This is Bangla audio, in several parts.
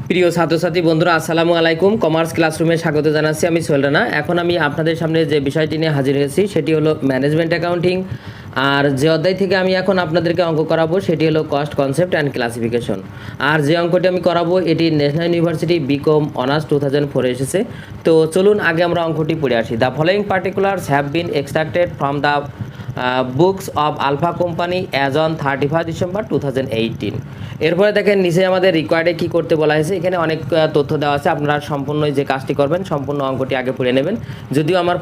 প্রিয় ছাত্রছাত্রী বন্ধুরা, আসসালামু আলাইকুম। কমার্স ক্লাসরুমে স্বাগত জানাচ্ছি। আমি সোহেল রানা। এখন আমি আপনাদের সামনে যে বিষয়টি নিয়ে হাজির হয়েছি সেটি হলো ম্যানেজমেন্ট অ্যাকাউন্টিং। আর যে অধ্যায় থেকে আমি এখন আপনাদেরকে অঙ্ক করাবো সেটি হলো কস্ট কনসেপ্ট অ্যান্ড ক্লাসিফিকেশন। আর যে অঙ্কটি আমি করাবো এটি ন্যাশনাল ইউনিভার্সিটি বিকম অনার্স 2004 এসেছে। তো চলুন আগে আমরা অঙ্কটি পড়ে আসি। The following particulars have been extracted from the books of Alpha company as on 31 December 2018। এরপরে দেখেন নিচে আমাদের রিকোয়ার্ডে কী করতে বলা হয়েছে। এখানে অনেক তথ্য দেওয়া আছে। আপনারা সম্পূর্ণ যে কাজটি করবেন সম্পূর্ণ অঙ্কটি আগে পড়ে নেবেন। যদিও আমার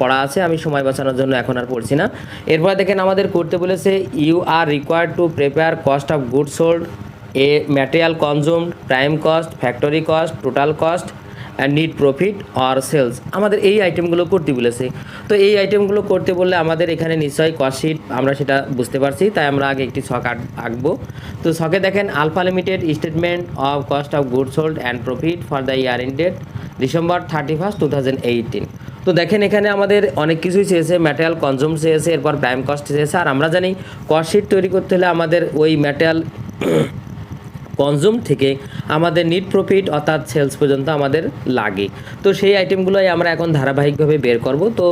পড়া আছে, আমি সময় বাঁচানোর জন্য এখন আর পড়ছি না। এরপরে দেখেন আমাদের করতে বলেছে you are required to prepare cost of goods sold, a material consumed, prime cost, factory cost, total cost and net profit or sales. আমাদের এই আইটেমগুলো করতে বলেছে। তো এই আইটেমগুলো করতে বললে আমাদের এখানে নিশ্চয়ই কস্ট শিট আমরা সেটা বুঝতে পারছি, তাই আমরা আগে একটি ছক আঁকবো। তো ছকে দেখেন Alpha limited statement of cost of goods sold and profit for the year ended December 31, 2018। তো দেখেন এখানে আমাদের অনেক কিছুই চেয়েছে, ম্যাটেরিয়াল কনজিউম চেয়েছে, এরপর প্রাইম কস্ট চেয়েছে। আর আমরা জানি কস্ট শিট তৈরি করতে হলে আমাদের ওই ম্যাটেরিয়াল কনজিউম থেকে আমাদের নিট প্রফিট অর্থাৎ সেলস পর্যন্ত আমাদের লাগে। তো সেই আইটেমগুলোই আমরা এখন ধারাবাহিকভাবে বের করব। তো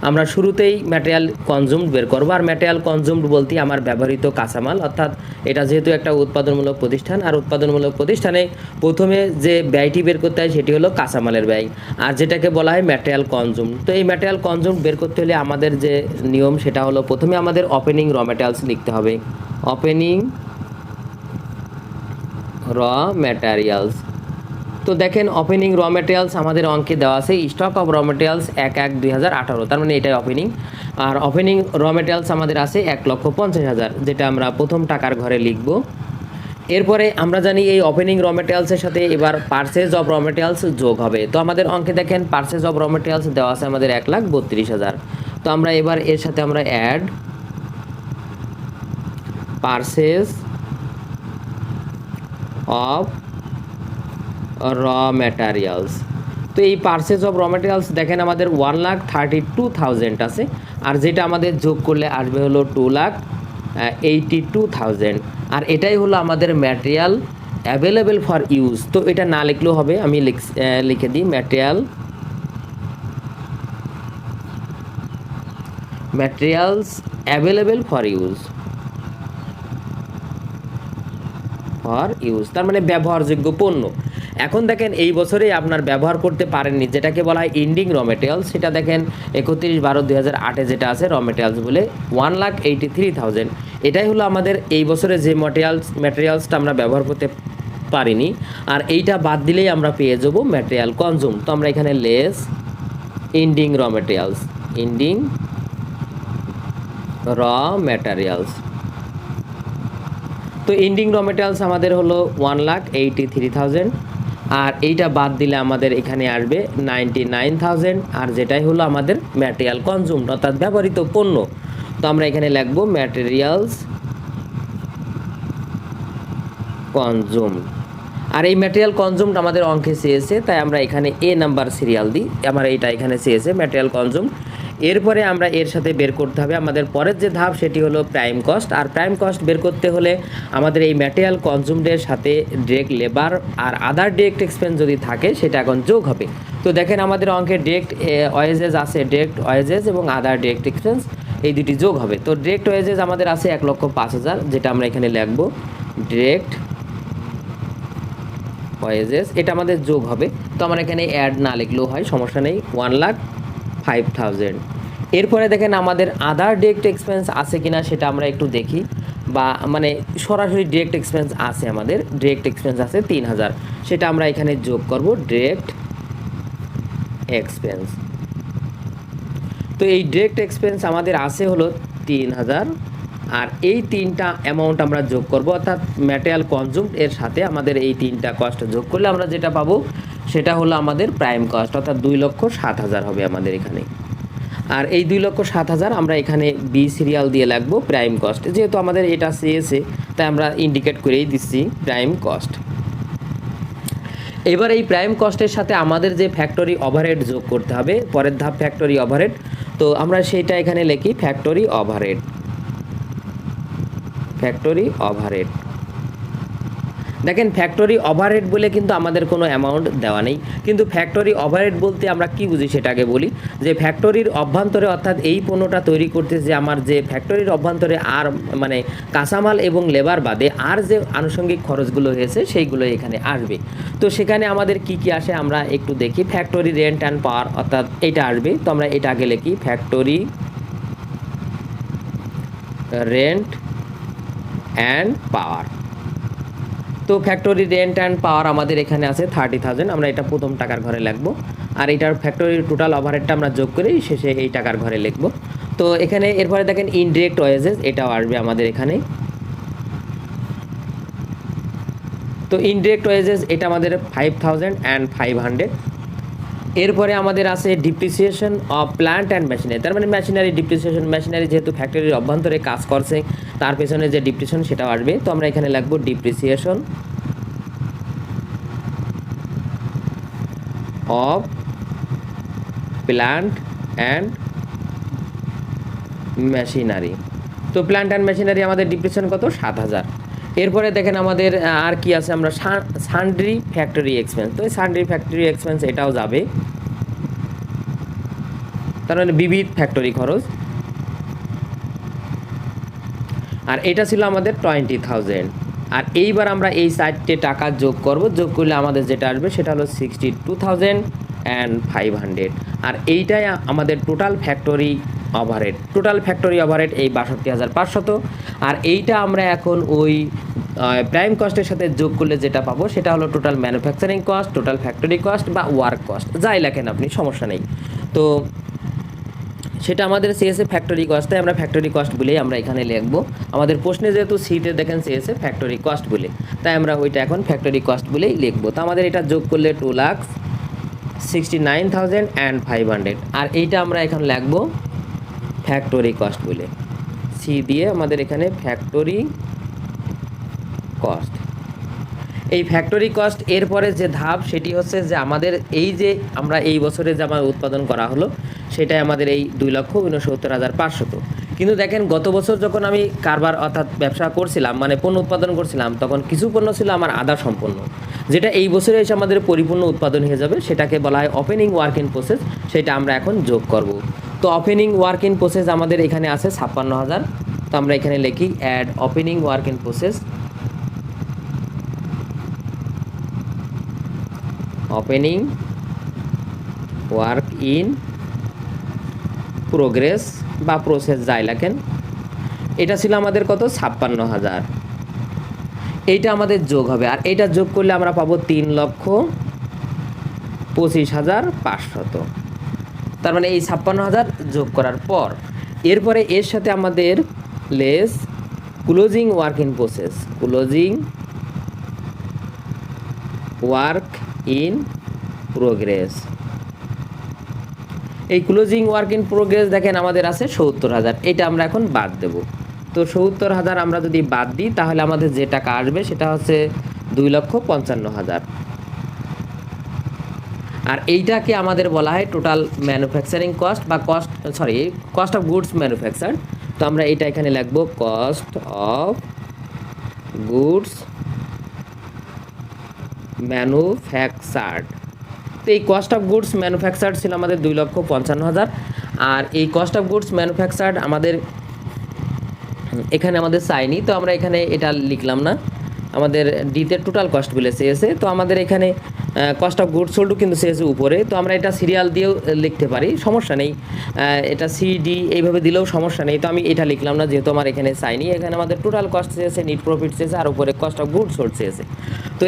আমরা শুরুতেই ম্যাটেরিয়াল কনজিউমড বের করব। আর ম্যাটেরিয়াল কনজিউমড বলতে আমার ব্যবহৃত কাঁচামাল, অর্থাৎ এটা যেহেতু একটা উৎপাদনমূলক প্রতিষ্ঠান, আর উৎপাদনমূলক প্রতিষ্ঠানে প্রথমে যে ব্যয়টি বের করতে হয় সেটি হলো কাঁচামালের ব্যয়, আর যেটাকে বলা হয় ম্যাটেরিয়াল কনজিউমড। তো এই ম্যাটেরিয়াল কনজিউমড বের করতে হলে আমাদের যে নিয়ম সেটা হলো প্রথমে আমাদের ওপেনিং র ম্যাটেরিয়ালস লিখতে হবে। ওপেনিং র ম্যাটেরিয়ালস। তো দেখেন ওপেনিং র ম্যাটেরিয়ালস আমাদের অঙ্কে দেওয়া আছে স্টক অফ র ম্যাটেরিয়ালস 1/1/2018, তার মানে এটাই ওপেনিং। আর ওপেনিং র ম্যাটেরিয়ালস আমাদের আছে 1,50,000, যেটা আমরা প্রথম টাকার ঘরে লিখব। এরপরে আমরা জানি এই ওপেনিং র ম্যাটেরিয়ালসের সাথে এবার পারচেজ অফ র ম্যাটেরিয়ালস যোগ হবে। তো আমাদের অঙ্কে দেখেন পারচেজ অফ র ম্যাটেরিয়ালস দেওয়া আছে আমাদের 1,32,000। তো আমরা এবার এর সাথে আমরা add purchase of raw materials. তো এই পারচেজ অফ র ম্যাটেরিয়ালস দেখেন আমাদের 1,32,000 আছে, আর যেটা আমাদের যোগ করলে আসবে হলো 2,82,000। আর এটাই হলো আমাদের ম্যাটেরিয়াল অ্যাভেলেবেল ফর ইউজ। তো এটা না লিখলেও হবে, আমি লিখে দিই ম্যাটেরিয়ালস অ্যাভেলেবেল ফর ইউজ, তার মানে ব্যবহারযোগ্য পণ্য। এখন দেখেন এই বছরেই আপনার ব্যবহার করতে পারেননি যেটাকে বলা হয় এন্ডিং র মেটেরিয়ালস, সেটা দেখেন 31/12/2008 যেটা আছে র মেটেরিয়ালস বলে 1,83,000। এটাই হলো আমাদের এই বছরে যে ম্যাটেরিয়ালসটা আমরা ব্যবহার করতে পারিনি, আর এইটা বাদ দিলেই আমরা পেয়ে যাব ম্যাটেরিয়াল কনজিউম। তো আমরা এখানে লেস এন্ডিং র ম্যাটেরিয়ালস। তো এন্ডিং র মেটেরিয়ালস আমাদের হলো 1,83,000, আর এইটা বাদ দিলে আমাদের এখানে আসবে 99,000, আর যেটাই হলো আমাদের ম্যাটেরিয়াল কনজিউমড অর্থাৎ ব্যবহৃত পণ্য। তো আমরা এখানে লিখব ম্যাটেরিয়ালস কনজিউমড। আর এই ম্যাটেরিয়াল কনজিউমড আমাদের অঙ্কে চেয়েছে, তাই আমরা এখানে এ নাম্বার সিরিয়াল দিই। আমার এইটা এখানে চেয়েছে ম্যাটেরিয়াল কনজিউমড। এরপরে আমরা এর সাথে বের করতে হবে আমাদের পরের যে ধাপ সেটি হলো প্রাইম কস্ট। আর প্রাইম কস্ট বের করতে হলে আমাদের এই ম্যাটেরিয়াল কনজিউমডের সাথে ডিরেক্ট লেবার আর আদার ডিরেক্ট এক্সপেন্স যদি থাকে সেটা এখন যোগ হবে। তো দেখেন আমাদের অঙ্কে ডিরেক্ট ওয়েজেস আছে, ডিরেক্ট ওয়েজেস এবং আদার ডিরেক্ট এক্সপেন্স এই দুটি যোগ হবে। তো ডিরেক্ট ওয়েজেস আমাদের আছে 1,05,000, যেটা আমরা এখানে লিখব ডিরেক্ট ওয়েজেস, এটা আমাদের যোগ হবে। তো আমরা এখানে অ্যাড না লিখলেও হয়, সমস্যা নেই, 1,05,000। এরপরে দেখেন আমাদের আদার ডিরেক্ট এক্সপেন্স আছে কিনা সেটা আমরা একটু দেখি, বা মানে সরাসরি ডিরেক্ট এক্সপেন্স আছে, আমাদের ডিরেক্ট এক্সপেন্স আছে 3,000, সেটা আমরা এখানে যোগ করব ডিরেক্ট এক্সপেন্স। তো এই ডিরেক্ট এক্সপেন্স আমাদের আছে হলো 3,000, আর এই তিনটা অ্যামাউন্ট আমরা যোগ করব, অর্থাৎ ম্যাটেরিয়াল কনজিউমড এর সাথে আমাদের এই তিনটা কস্ট যোগ করলে আমরা যেটা পাবো সেটা হলো আমাদের প্রাইম কস্ট, অর্থাৎ 2,07,000 হবে আমাদের এখানে। আর এই 2,07,000 আমরা এখানে বি সিরিয়াল দিয়ে লাগবো প্রাইম কস্ট, যেহেতু আমাদের এটা চেয়েছে তাই আমরা ইন্ডিকেট করেই দিচ্ছি প্রাইম কস্ট। এবার এই প্রাইম কস্টের সাথে আমাদের যে ফ্যাক্টরি ওভারহেড যোগ করতে হবে, পরের ধাপ ফ্যাক্টরি ওভারহেড। তো আমরা সেইটা এখানে লিখি ফ্যাক্টরি ওভারহেড। দেখেন ফ্যাক্টরি ওভারহেড বলে কিন্তু আমাদের কোনো অ্যামাউন্ট দেওয়া নেই, কিন্তু ফ্যাক্টরি ওভারহেড বলতে আমরা কি বুঝি সেটাকে বলি। যে ফ্যাক্টরির অভ্যন্তরে অর্থাৎ এই পণ্যটা তৈরি করতে যে আমার যে ফ্যাক্টরির অভ্যন্তরে আর মানে কাঁচামাল এবং লেবার বাদে আর যে আনুষঙ্গিক খরচগুলো হয়েছে সেইগুলো এখানে আসবে। তো সেখানে আমাদের কি কি আসে আমরা একটু দেখি। ফ্যাক্টরি রেন্ট অ্যান্ড পাওয়ার অর্থাৎ এটা আসবে, তো আমরা এটা আগে লিখি ফ্যাক্টরি রেন্ট অ্যান্ড পাওয়ার। তো ফ্যাক্টরি রেন্ট অ্যান্ড পাওয়ার আমাদের এখানে আছে 30,000, আমরা এটা প্রথম টাকার ঘরে লিখবো। আর এটার ফ্যাক্টরির টোটাল ওভারহেডটা আমরা যোগ করে শেষে এই টাকার ঘরে লিখবো। তো এখানে এরপরে দেখেন ইনডিরেক্ট ওয়েজেস, এটাও আসবে আমাদের এখানে। তো ইনডিরেক্ট ওয়েজেস এটা আমাদের 5,500। এরপরে আমাদের আছে depreciation of plant and machinery, তার মানে মেশিনারি ডিপ্রিসিয়েশন, মেশিনারি যেহেতু ফ্যাক্টরির অভ্যন্তরে কাজ করছে তার পেছনে যে ডিপ্রিসিয়েশন সেটাও আসবে। তো আমরা এখানে লিখবো depreciation of plant and machinery. তো প্ল্যান্ট অ্যান্ড মেশিনারি আমাদের ডিপ্রিসিয়েশন কত? 7,000। এরপরে দেখেন আমাদের আর কি আছে, আমরা সান্ড্রি ফ্যাক্টরি এক্সপেন্স। তো এই সান্ড্রি ফ্যাক্টরি এক্সপেন্স এটাও যাবে, তার মানে বিবিধ ফ্যাক্টরি খরচ। আর এটা ছিল আমাদের 20,000। আর এইবার আমরা এই 4টে টাকা যোগ করব, যোগ করলে আমাদের যেটা আসবে সেটা হলো 62,500। আর এইটাই আমাদের total factory overhead. Total factory overhead এই 62,500। আর এইটা আমরা এখন ওই প্রাইম কস্টের সাথে যোগ করলে যেটা পাবো সেটা হলো total manufacturing cost, total factory cost বা ওয়ার্ক কস্ট, যাই লেখেন আপনি, সমস্যা নেই। তো সেটা আমাদের সিএসএ ফ্যাক্টরি কস্ট, তাই আমরা ফ্যাক্টরি কস্ট বলেই আমরা এখানে লিখবো। আমাদের প্রশ্নে যেহেতু সিতে দেখেন সিএসএ ফ্যাক্টরি কস্ট বলে, তাই আমরা ওইটা এখন ফ্যাক্টরি কস্ট বলেই লিখবো। তো আমাদের এটা যোগ করলে 2,69,500। আর এইটা আমরা এখন লিখবো ফ্যাক্টরি কস্ট বলে, সি দিয়ে আমাদের এখানে ফ্যাক্টরি কস্ট। এই ফ্যাক্টরি কস্ট এরপরে যে ধাপ সেটি হচ্ছে যে আমাদের এই যে আমরা এই বছরে যে আমার উৎপাদন করা হলো সেটাই আমাদের এই 2,69,500। কিন্তু দেখেন গত বছর যখন আমি কারবার অর্থাৎ ব্যবসা করছিলাম, মানে পণ্য উৎপাদন করছিলাম, তখন কিছু পণ্য ছিল আমার আধা সম্পন্ন, যেটা এই বছরে এসে আমাদের পরিপূর্ণ উৎপাদন হয়ে যাবে, সেটাকে বলা হয় ওপেনিং ওয়ার্ক ইন প্রসেস। সেটা আমরা এখন যোগ করব। তো ওপেনিং ওয়ার্ক ইন প্রসেস আমাদের এখানে আছে 56,000। তো আমরা এখানে লিখি add opening work in process, opening work in progress বা প্রসেস যাই লেখেন, এটা ছিল আমাদের কত? 56,000। এইটা আমাদের যোগ হবে, আর এইটা যোগ করলে আমরা পাবো 3,25,500। তার মানে এই 56,000 যোগ করার পর এরপরে এর সাথে আমাদের less closing work in process, closing work in progress. এই ক্লোজিং ওয়ার্ক ইন প্রোগ্রেস দেখেন আমাদের আছে 70,000, এটা আমরা এখন বাদ দেব। তো 70,000 আমরা যদি বাদ দিই তাহলে আমাদের যে টাকা আসবে সেটা হচ্ছে 2,55,000। আর এইটাকে আমাদের বলা হয় টোটাল ম্যানুফ্যাকচারিং কস্ট বা কস্ট অফ গুডস ম্যানুফ্যাকচার। তো আমরা এটা এখানে লিখবো কস্ট অফ গুডস ম্যানুফ্যাকচার্ড। তো এই কস্ট অফ গুডস ম্যানুফ্যাকচার্ড ছিল আমাদের 2,55,000। আর এই কস্ট অফ গুডস ম্যানুফ্যাকচার্ড আমাদের এখানে আমাদের চাইনি, তো আমরা এখানে এটা লিখলাম না, আমাদের ডিতে টোটাল কস্ট বলে চেয়েছে। তো আমাদের এখানে কস্ট অফ গুডস সোল্ডও কিন্তু চেয়েছে উপরে, তো আমরা এটা সিরিয়াল দিয়েও লিখতে পারি, সমস্যা নেই। এটা সিডি এইভাবে দিলেও সমস্যা নেই। তো আমি এটা লিখলাম না যেহেতু আমার এখানে চাইনি। এখানে আমাদের টোটাল কস্ট চেয়েছে, নিট প্রফিট চেয়েছে, আর উপরে কস্ট অফ গুডস সোল্ড চেয়েছে। তো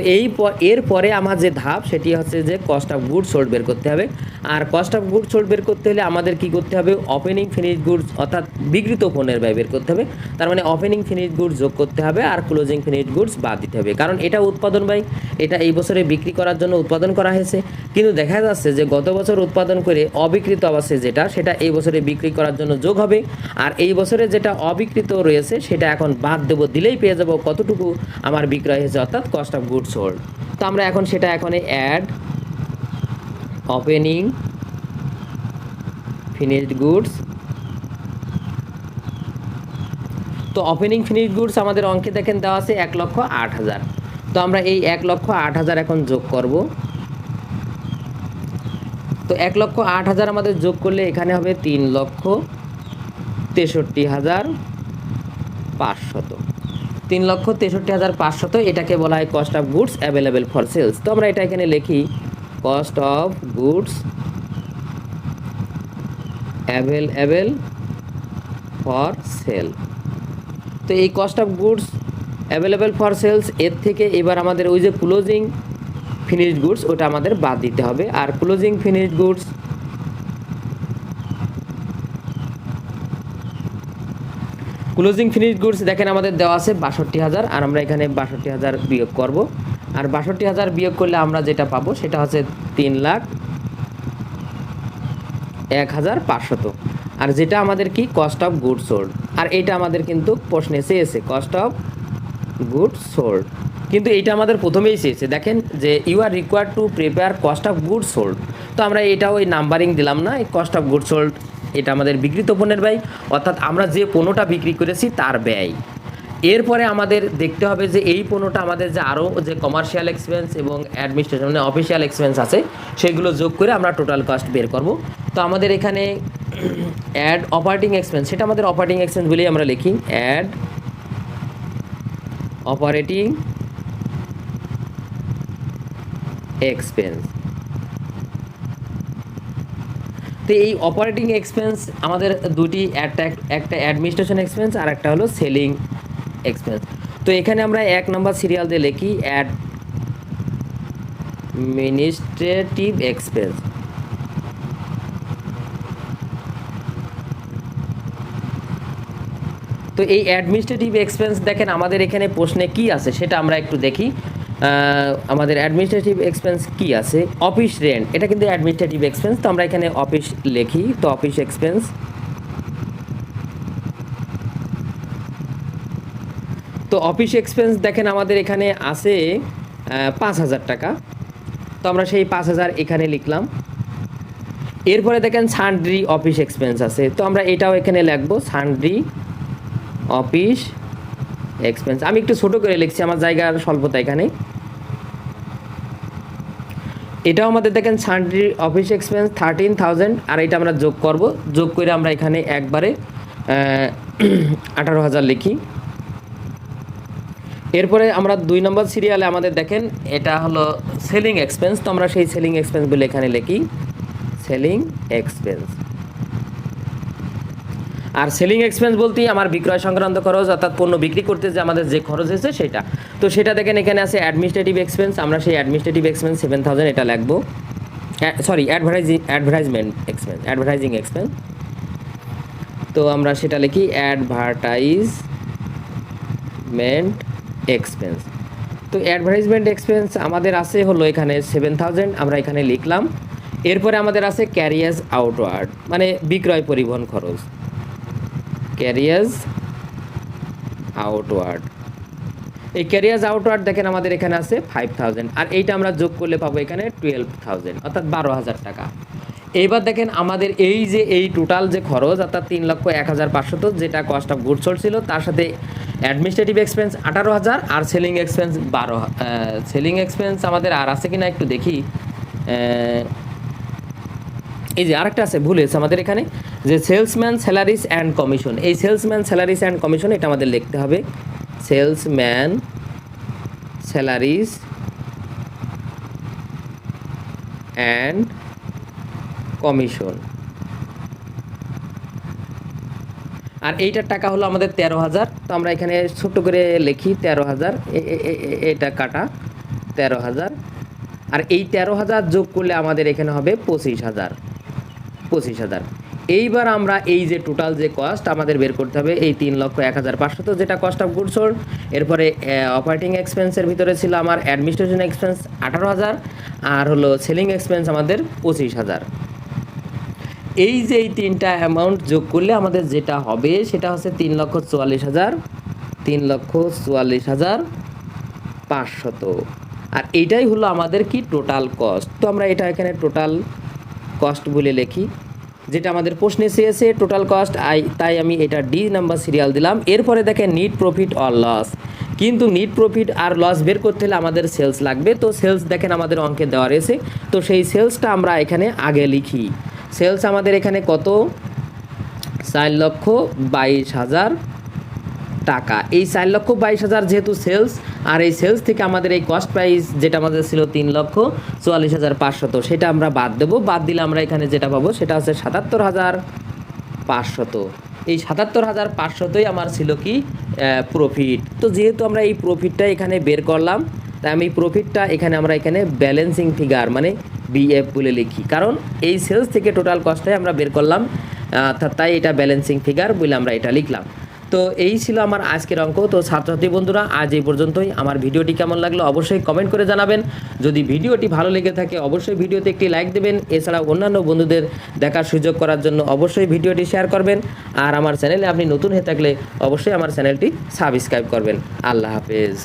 এরপরে আমার যে ধাপ সেটি হচ্ছে যে কস্ট অফ গুডস সোল্ড বের করতে হবে। আর কস্ট অফ গুডস সোল্ড বের করতে হলে আমাদের কি করতে হবে? ওপেনিং ফিনিশ গুডস অর্থাৎ বিক্রিত পণ্যের ব্যয় বের করতে হবে। তার মানে ওপেনিং ফিনিশ গুডস যোগ করতে হবে আর ক্লোজিং ফিনিশ গুডস বাদ দিতে হবে, কারণ এটা উৎপাদন ব্যয়, এটা এই বছরে বিক্রি করার জন্য উৎপাদন করা হয়েছে। কিন্তু দেখা যাচ্ছে যে গত বছর উৎপাদন করে অবিকৃত অবস্থায় যেটা, সেটা এই বছরে বিক্রি করার জন্য যোগ হবে। আর এই বছরে যেটা অবিকৃত রয়েছে সেটা এখন বাদ দেবো, দিলেই পেয়ে যাবো কতটুকু আমার বিক্রয় হয়েছে, অর্থাৎ কস্ট অফ গুডস সোল্ড। তো আমরা এখন সেটা অ্যাড ওপেনিং ফিনিশড গুডস। তো ওপেনিং ফিনিশড গুডস আমাদের অঙ্কে দেখেন দেওয়া আছে 1,08,000। তো আমরা এই 1,08,000 এখন যোগ করব। তো 1,08,000 আমাদের যোগ করলে এখানে হবে 3,63,500। 3,63,500 এটাকে বলা হয় cost of goods available for sales. তো আমরা এটা এখানে লিখি cost of goods available for sale. তো এই cost of goods available for sales এর থেকে এবার আমাদের ওই যে ক্লোজিং ফিনিশড গুডস ওটা আমাদের বাদ দিতে হবে। আর ক্লোজিং ফিনিশড গুডস দেখেন আমাদের দেওয়া আছে 62,000, আর আমরা এখানে 62,000 বিয়োগ করব। আর 62,000 বিয়োগ করলে আমরা যেটা পাবো সেটা হচ্ছে 3,01,500। আর যেটা আমাদের কি কস্ট অফ গুডস সোল্ড, আর এটা আমাদের কিন্তু প্রশ্নে চেয়েছে কস্ট অফ গুডস সোল্ড, কিন্তু এটা আমাদের প্রথমেই চেয়েছে। দেখেন যে you are required to prepare cost of goods sold. তো আমরা এটাও ওই নাম্বারিং দিলাম না, এই কস্ট অফ গুডস সোল্ড এটা আমাদের বিক্রিত পণ্যের ব্যয়, অর্থাৎ আমরা যে পণ্যটা বিক্রি করেছি তার ব্যয়। এরপরে আমাদের দেখতে হবে যে এই পণ্যটা আমাদের যে আরও যে কমার্শিয়াল এক্সপেন্স এবং অ্যাডমিনিস্ট্রেশন মানে অফিসিয়াল এক্সপেন্স আছে সেগুলো যোগ করে আমরা টোটাল কস্ট বের করব। তো আমাদের এখানে অ্যাড অপারেটিং এক্সপেন্স, সেটা আমাদের অপারেটিং এক্সপেন্স বলেই আমরা লিখি অ্যাড অপারেটিং এক্সপেন্স। তো এই অপারেটিং এক্সপেন্স আমাদের দুটি, একটা অ্যাডমিনিস্ট্রেশন এক্সপেন্স আর একটা হলো সেলিং এক্সপেন্স। তো এখানে আমরা 1 নম্বর সিরিয়াল দিয়ে লিখি অ্যাডমিনিস্ট্রেটিভ এক্সপেন্স। তো এই অ্যাডমিনিস্ট্রেটিভ এক্সপেন্স দেখেন আমাদের এখানে প্রশ্নে কি আছে সেটা আমরা একটু দেখি। আমাদের অ্যাডমিনিস্ট্রেটিভ এক্সপেন্স কি আছে, অফিস রেন্ট, এটা কিন্তু অ্যাডমিনিস্ট্রেটিভ এক্সপেন্স। তো আমরা এখানে অফিস লিখি, তো অফিস এক্সপেন্স। তো অফিস এক্সপেন্স দেখেন আমাদের এখানে আছে 5,000 টাকা। তো আমরা সেই 5,000 এখানে লিখলাম। এরপরে দেখেন সান্ড্রি অফিস এক্সপেন্স আছে, তো আমরা এটাও এখানে লিখবো সান্ড্রি অফিস এক্সপেন্স। আমি একটু ছোট করে লিখছি, আমার জায়গার স্বল্পতা এখানে। এটাও আমাদের দেখেন সান্ড্রি অফিস এক্সপেন্স 13,000, আর এটা আমরা যোগ করব। যোগ করে আমরা এখানে একবারে 18,000 লিখি। এরপরে আমরা 2 নম্বর সিরিয়ালে আমাদের দেখেন এটা হলো সেলিং এক্সপেন্স। তো আমরা সেই সেলিং এক্সপেন্স বলে এখানে লিখি সেলিং এক্সপেন্স। আর সেলিং এক্সপেন্স বলতেই আমার বিক্রয় সংক্রান্ত খরচ, অর্থাৎ পণ্য বিক্রি করতে যে আমাদের যে খরচ হয়েছে সেটা। তো সেটা দেখেন এখানে আছে অ্যাডমিনিস্ট্রেটিভ এক্সপেন্স, আমরা সেই অ্যাডমিনিস্ট্রেটিভ এক্সপেন্স 7,000 এটা লিখবো। Sorry advertising expense. তো আমরা সেটা লিখি অ্যাডভার্টাইজমেন্ট এক্সপেন্স। তো অ্যাডভার্টাইজমেন্ট এক্সপেন্স আমাদের আছে হলো এখানে 7,000, আমরা এখানে লিখলাম। এরপরে আমাদের আছে ক্যারিয়ার্স আউটওয়ার্ড, মানে বিক্রয় পরিবহন খরচ, ক্যারিয়ার্স আউটওয়ার্ড। এই ক্যারিয়ার্স আউটওয়ার্ড দেখেন আমাদের এখানে আছে 5,000, আর এইটা আমরা যোগ করলে পাবো এখানে 12,000, অর্থাৎ 12,000 টাকা। এইবার দেখেন আমাদের এই যে এই টোটাল যে খরচ অর্থাৎ 3,01,500 যেটা কস্ট অফ গুডস সোল্ড ছিল, তার সাথে অ্যাডমিনিস্ট্রেটিভ এক্সপেন্স 18,000 আর সেলিং এক্সপেন্স 12,000। সেলিং এক্সপেন্স আমাদের আর আছে কিনা একটু দেখি। এই যে আরেকটা আছে, ভুল হয়েছে আমাদের এখানে, যে সেলসম্যান স্যালারিস অ্যান্ড কমিশন। এই সেলসম্যান স্যালারিস অ্যান্ড কমিশন এটা আমাদের লিখতে হবে সেলসম্যান স্যালারিস অ্যান্ড কমিশন। আর এইটার টাকা হলো আমাদের 13,000। তো আমরা এখানে ছোট্ট করে লিখি 13,000, এটা কাটা 13,000, আর এই 13,000 যোগ করলে আমাদের এখানে হবে 25,000। এইবার আমরা এই যে টোটাল যে কস্ট আমাদের বের করতে হবে এই 3,01,500 যেটা কস্ট অফ গুডস সোল্ড। এরপরে অপারেটিং এক্সপেন্সের ভিতরে ছিল আমার অ্যাডমিনিস্ট্রেশন এক্সপেন্স 18,000, আর হলো সেলিং এক্সপেন্স আমাদের 25,000। এই যে এই তিনটা অ্যামাউন্ট যোগ করলে আমাদের যেটা হবে সেটা হচ্ছে 3,44,500। আর এইটাই হলো আমাদের কি টোটাল কস্ট। তো আমরা এটা এখানে টোটাল কস্ট বলে লিখি, যেটা আমাদের প্রশ্নে চেয়েছে টোটাল কস্ট, তাই আমি এটা ডি নাম্বার সিরিয়াল দিলাম। এরপরে দেখেন নিট প্রফিট অর লস, কিন্তু নিট প্রফিট আর লস বের করতে হলে আমাদের সেলস লাগবে। তো সেলস দেখেন আমাদের অঙ্কে দেওয়া রয়েছে, তো সেই সেলসটা আমরা এখানে আগে লিখি। সেলস আমাদের এখানে কত, 4,22,000 টাকা। এই 4,22,000 যেহেতু সেলস, আর এই সেলস থেকে আমাদের এই কস্ট প্রাইস যেটা আমাদের ছিল 3,44,500, সেটা আমরা বাদ দেবো। বাদ দিলে আমরা এখানে যেটা পাবো সেটা হচ্ছে 77,500। এই 77,500ই আমার ছিল কি প্রফিট। তো যেহেতু আমরা এই প্রফিটটা এখানে বের করলাম, তাই আমি প্রফিটটা এখানে আমরা এখানে ব্যালেন্সিং ফিগার মানে বিএফ বলে লিখি, কারণ এই সেলস থেকে টোটাল কস্টটাই আমরা বের করলাম, তাই এটা ব্যালেন্সিং ফিগার বলে আমরা এটা লিখলাম। তো এই ছিল আমার আজকের অঙ্ক। তো ছাত্রছাত্রী বন্ধুরা, আজ এই পর্যন্তই। আমার ভিডিওটি কেমন লাগলো অবশ্যই কমেন্ট করে জানাবেন। যদি ভিডিওটি ভালো লেগে থাকে অবশ্যই ভিডিওতে একটি লাইক দেবেন। এছাড়াও অন্যান্য বন্ধুদের দেখার সুযোগ করার জন্য অবশ্যই ভিডিওটি শেয়ার করবেন। আর আমার চ্যানেলে আপনি নতুন হয়ে থাকলে অবশ্যই আমার চ্যানেলটি সাবস্ক্রাইব করবেন। আল্লাহ হাফেজ।